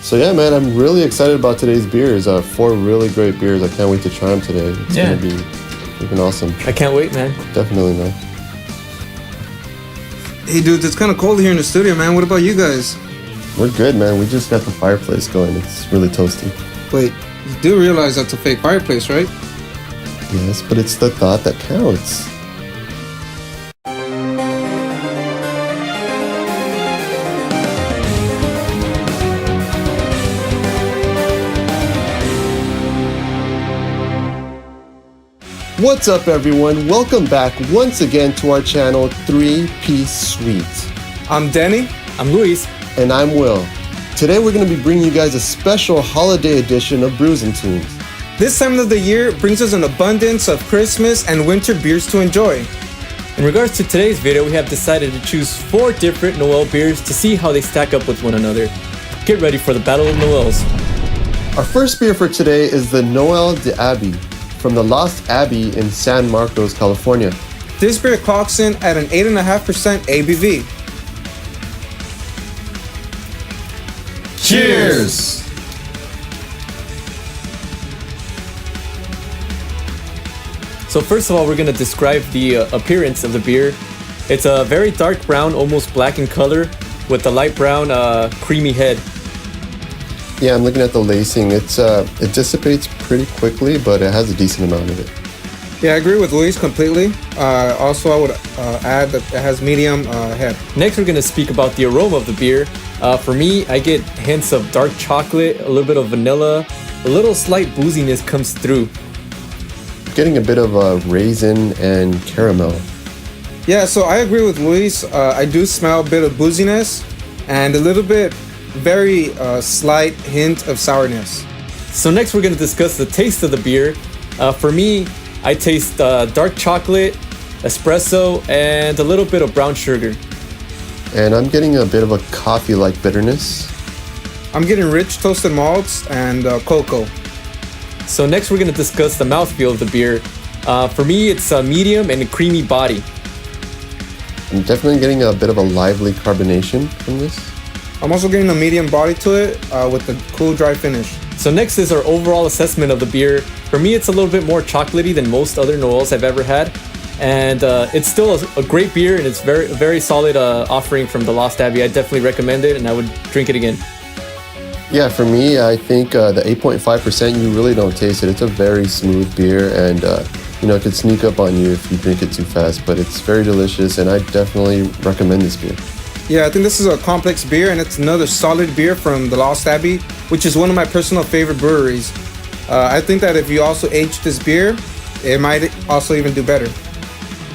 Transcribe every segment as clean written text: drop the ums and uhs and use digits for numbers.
So yeah, man, I'm really excited about today's beers. 4 really great beers. I can't wait to try them today. It's gonna be freaking awesome. I can't wait, man. Definitely, man. Hey, dudes, it's kind of cold here in the studio, man. What about you guys? We're good, man. We just got the fireplace going. It's really toasty. Wait, you do realize that's a fake fireplace, right? Yes, but it's the thought that counts. What's up, everyone? Welcome back once again to our channel, 3-Piece Suite. I'm Danny. I'm Luis. And I'm Will. Today we're going to be bringing you guys a special holiday edition of Brews Tunes. This time of the year brings us an abundance of Christmas and winter beers to enjoy. In regards to today's video, we have decided to choose 4 different Noel beers to see how they stack up with one another. Get ready for the Battle of Noels. Our first beer for today is the Noel de Abbey from the Lost Abbey in San Marcos, California. This beer clocks in at an 8.5% ABV. Cheers! So first of all, we're going to describe the appearance of the beer. It's a very dark brown, almost black in color, with a light brown, creamy head. Yeah, I'm looking at the lacing. It dissipates pretty quickly, but it has a decent amount of it. Yeah, I agree with Luis completely. Also, I would add that it has medium head. Next, we're going to speak about the aroma of the beer. For me, I get hints of dark chocolate, a little bit of vanilla, a little slight booziness comes through. Getting a bit of raisin and caramel. Yeah, so I agree with Luis. I do smell a bit of booziness and a little bit very slight hint of sourness. So next we're going to discuss the taste of the beer. For me, I taste dark chocolate, espresso, and a little bit of brown sugar. And I'm getting a bit of a coffee-like bitterness. I'm getting rich toasted malts and cocoa. So next we're going to discuss the mouthfeel of the beer. For me, it's a medium and a creamy body. I'm definitely getting a bit of a lively carbonation from this. I'm also getting a medium body to it with a cool dry finish. So next is our overall assessment of the beer. For me, it's a little bit more chocolatey than most other Noels I've ever had. And it's still a great beer, and it's very solid offering from the Lost Abbey. I definitely recommend it, and I would drink it again. Yeah, for me, I think the 8.5%, you really don't taste it. It's a very smooth beer, and it could sneak up on you if you drink it too fast, but it's very delicious, and I definitely recommend this beer. Yeah, I think this is a complex beer, and it's another solid beer from the Lost Abbey, which is one of my personal favorite breweries. I think that if you also age this beer, it might also even do better.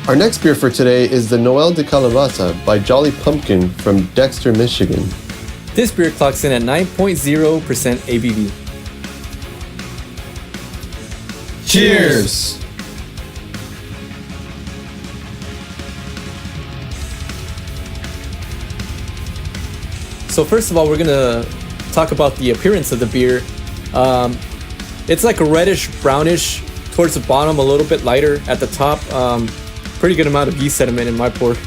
Our next beer for today is the Noel de Calabaza by Jolly Pumpkin from Dexter, Michigan. This beer clocks in at 9.0% ABV. Cheers! So first of all, we're gonna talk about the appearance of the beer. It's like a reddish brownish towards the bottom, a little bit lighter at the top. Pretty good amount of yeast sediment in my pour.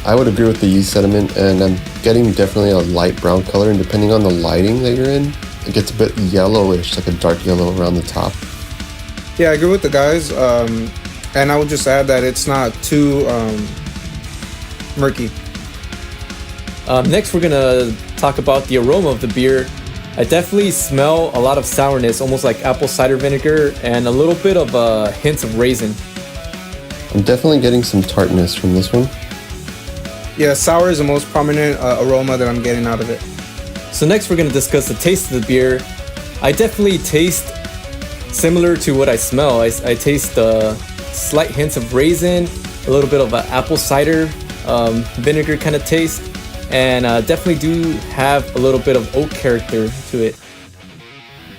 I would agree with the yeast sediment, and I'm getting definitely a light brown color, and depending on the lighting that you're in, it gets a bit yellowish, like a dark yellow around the top. Yeah, I agree with the guys, and I would just add that it's not too murky. Next, we're gonna talk about the aroma of the beer. I definitely smell a lot of sourness, almost like apple cider vinegar, and a little bit of hints of raisin. I'm definitely getting some tartness from this one. Yeah, sour is the most prominent aroma that I'm getting out of it. So next, we're gonna discuss the taste of the beer. I definitely taste similar to what I smell. I taste slight hints of raisin, a little bit of an apple cider vinegar kind of taste, and definitely do have a little bit of oak character to it.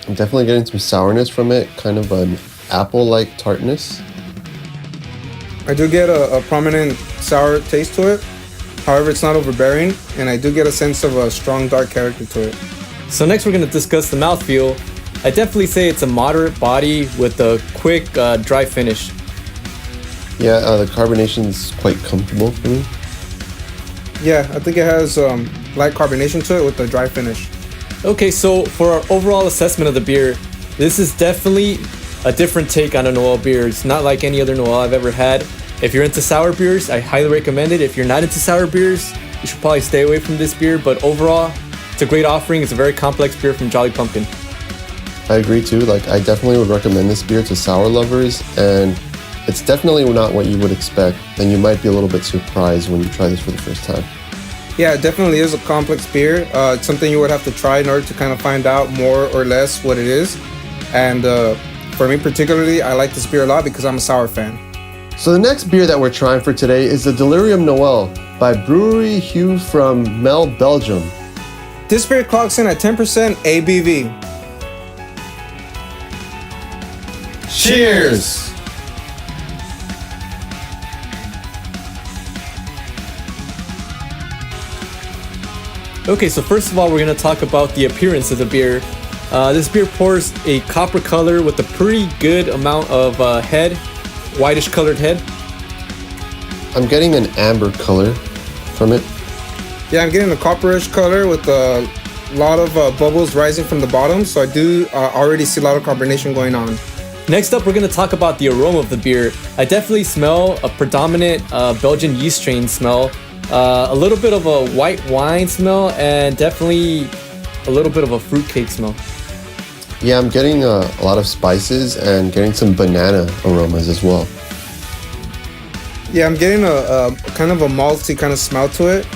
I'm definitely getting some sourness from it, kind of an apple-like tartness. I do get a prominent sour taste to it. However, it's not overbearing, and I do get a sense of a strong dark character to it. So next we're going to discuss the mouthfeel. I definitely say it's a moderate body with a quick dry finish. Yeah, the carbonation's quite comfortable for me. Yeah, I think it has light carbonation to it with a dry finish. Okay, so for our overall assessment of the beer, this is definitely a different take on a Noel beer. It's not like any other Noel I've ever had. If you're into sour beers, I highly recommend it. If you're not into sour beers, you should probably stay away from this beer. But overall, it's a great offering. It's a very complex beer from Jolly Pumpkin. I agree too. Like, I definitely would recommend this beer to sour lovers, and it's definitely not what you would expect, and you might be a little bit surprised when you try this for the first time. Yeah, it definitely is a complex beer. It's something you would have to try in order to kind of find out more or less what it is. And for me particularly, I like this beer a lot because I'm a sour fan. So the next beer that we're trying for today is the Delirium Noel by Brewery Hue from Mel, Belgium. This beer clocks in at 10% ABV. Cheers! Okay, so first of all, we're going to talk about the appearance of the beer. This beer pours a copper color with a pretty good amount of head, whitish colored head. I'm getting an amber color from it. Yeah, I'm getting a copperish color with a lot of bubbles rising from the bottom. So I do already see a lot of carbonation going on. Next up, we're going to talk about the aroma of the beer. I definitely smell a predominant Belgian yeast strain smell. A little bit of a white wine smell, and definitely a little bit of a fruitcake smell. Yeah, I'm getting a lot of spices and getting some banana aromas as well. Yeah, I'm getting a kind of a malty kind of smell to it.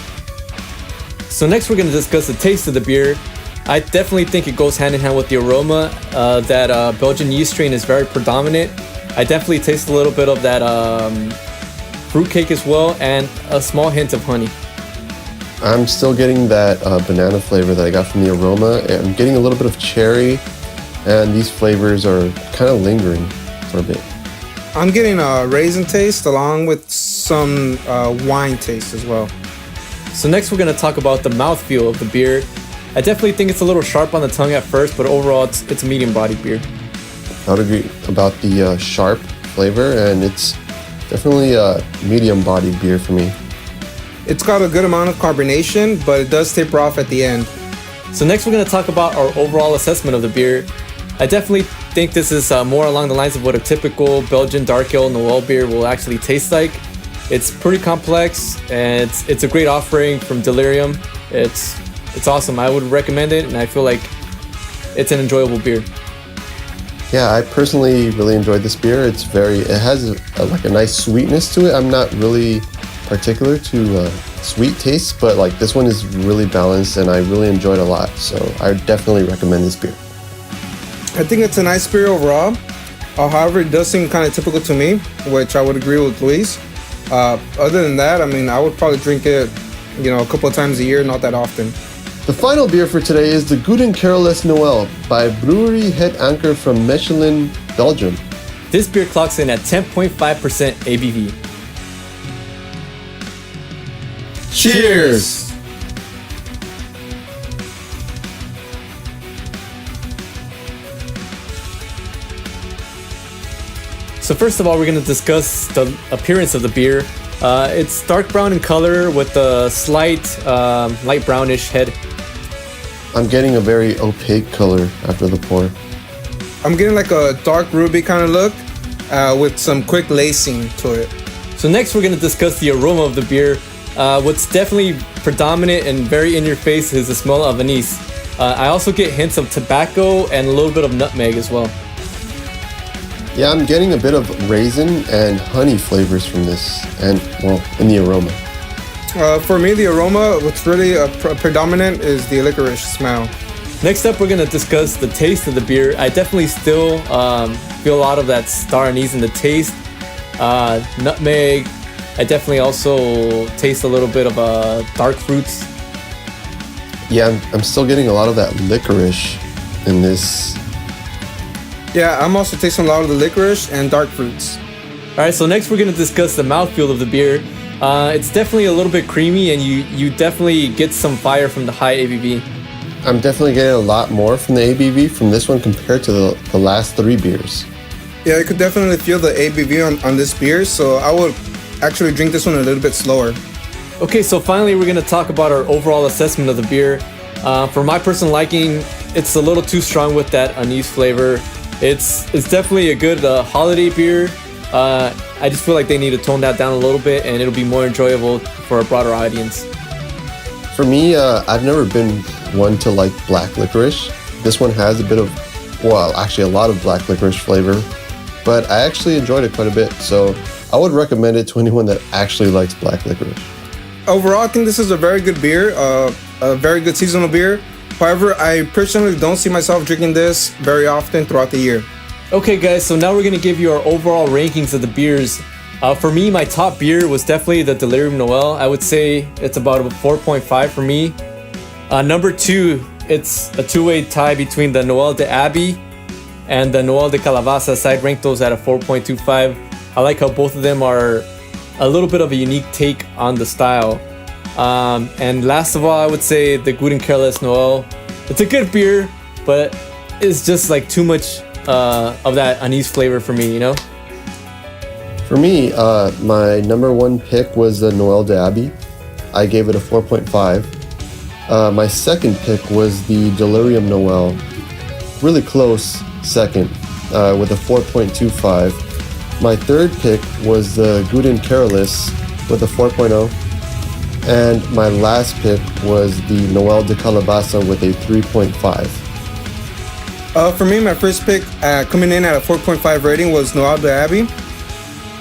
So next we're going to discuss the taste of the beer. I definitely think it goes hand in hand with the aroma. That Belgian yeast strain is very predominant. I definitely taste a little bit of that fruitcake as well, and a small hint of honey. I'm still getting that banana flavor that I got from the aroma. I'm getting a little bit of cherry, and these flavors are kind of lingering for a bit. I'm getting a raisin taste along with some wine taste as well. So next we're going to talk about the mouthfeel of the beer. I definitely think it's a little sharp on the tongue at first, but overall it's a medium-bodied beer. I would agree about the sharp flavor, and it's definitely a medium-bodied beer for me. It's got a good amount of carbonation, but it does taper off at the end. So next we're going to talk about our overall assessment of the beer. I definitely think this is more along the lines of what a typical Belgian dark ale Noel beer will actually taste like. It's pretty complex, and it's a great offering from Delirium. It's awesome. I would recommend it, and I feel like it's an enjoyable beer. Yeah, I personally really enjoyed this beer. It has like a nice sweetness to it. I'm not really particular to sweet tastes, but like this one is really balanced, and I really enjoyed it a lot. So I definitely recommend this beer. I think it's a nice beer overall. However, it does seem kind of typical to me, which I would agree with Luis. Other than that, I mean, I would probably drink it, a couple of times a year, not that often. The final beer for today is the Good & Careless Noel by Brewery Het Anker from Mechelen, Belgium. This beer clocks in at 10.5% ABV. Cheers! So first of all, we're going to discuss the appearance of the beer. It's dark brown in color with a slight light brownish head. I'm getting a very opaque color after the pour. I'm getting like a dark ruby kind of look with some quick lacing to it. So next we're going to discuss the aroma of the beer. What's definitely predominant and very in your face is the smell of anise. I also get hints of tobacco and a little bit of nutmeg as well. Yeah, I'm getting a bit of raisin and honey flavors from this, and well, in the aroma. For me, the aroma, what's really predominant is the licorice smell. Next up, we're going to discuss the taste of the beer. I definitely still feel a lot of that star anise in the taste. Nutmeg. I definitely also taste a little bit of dark fruits. Yeah, I'm still getting a lot of that licorice in this. Yeah, I'm also tasting a lot of the licorice and dark fruits. All right, so next we're going to discuss the mouthfeel of the beer. It's definitely a little bit creamy, and you definitely get some fire from the high ABV. I'm definitely getting a lot more from the ABV from this one compared to the last three beers. Yeah, I could definitely feel the ABV on this beer, so I would actually drink this one a little bit slower. Okay, so finally we're going to talk about our overall assessment of the beer. For my personal liking, it's a little too strong with that anise flavor. It's definitely a good holiday beer. I just feel like they need to tone that down a little bit, and it'll be more enjoyable for a broader audience. For me, I've never been one to like black licorice. This one has a bit of, well, actually a lot of black licorice flavor, but I actually enjoyed it quite a bit. So I would recommend it to anyone that actually likes black licorice. Overall, I think this is a very good beer, a very good seasonal beer. However, I personally don't see myself drinking this very often throughout the year. Okay, guys, so now we're going to give you our overall rankings of the beers. For me, my top beer was definitely the Delirium Noel. I would say it's about a 4.5 for me. Number 2, it's a two-way tie between the Noel de Abbey and the Noel de Calabaza. So I'd rank those at a 4.25. I like how both of them are a little bit of a unique take on the style. And last of all, I would say the Good and Careless Noel. It's a good beer, but it's just like too much of that anise flavor for me, you know? For me, my number 1 pick was the Noel de Abbey. I gave it a 4.5. My second pick was the Delirium Noel. Really close second with a 4.25. My third pick was the Good and Careless with a 4.0. And my last pick was the Noel de Calabaza with a 3.5. For me, my first pick coming in at a 4.5 rating was Noel de Abbey.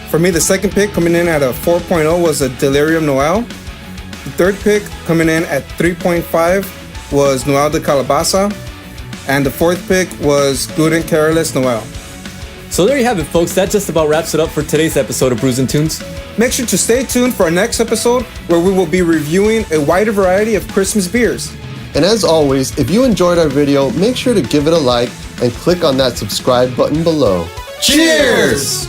For me, the second pick coming in at a 4.0 was a Delirium Noel. The third pick coming in at 3.5 was Noel de Calabaza. And the fourth pick was Good and Careless Noel. So there you have it, folks. That just about wraps it up for today's episode of Brews Tunes. Make sure to stay tuned for our next episode where we will be reviewing a wider variety of Christmas beers. And as always, if you enjoyed our video, make sure to give it a like and click on that subscribe button below. Cheers!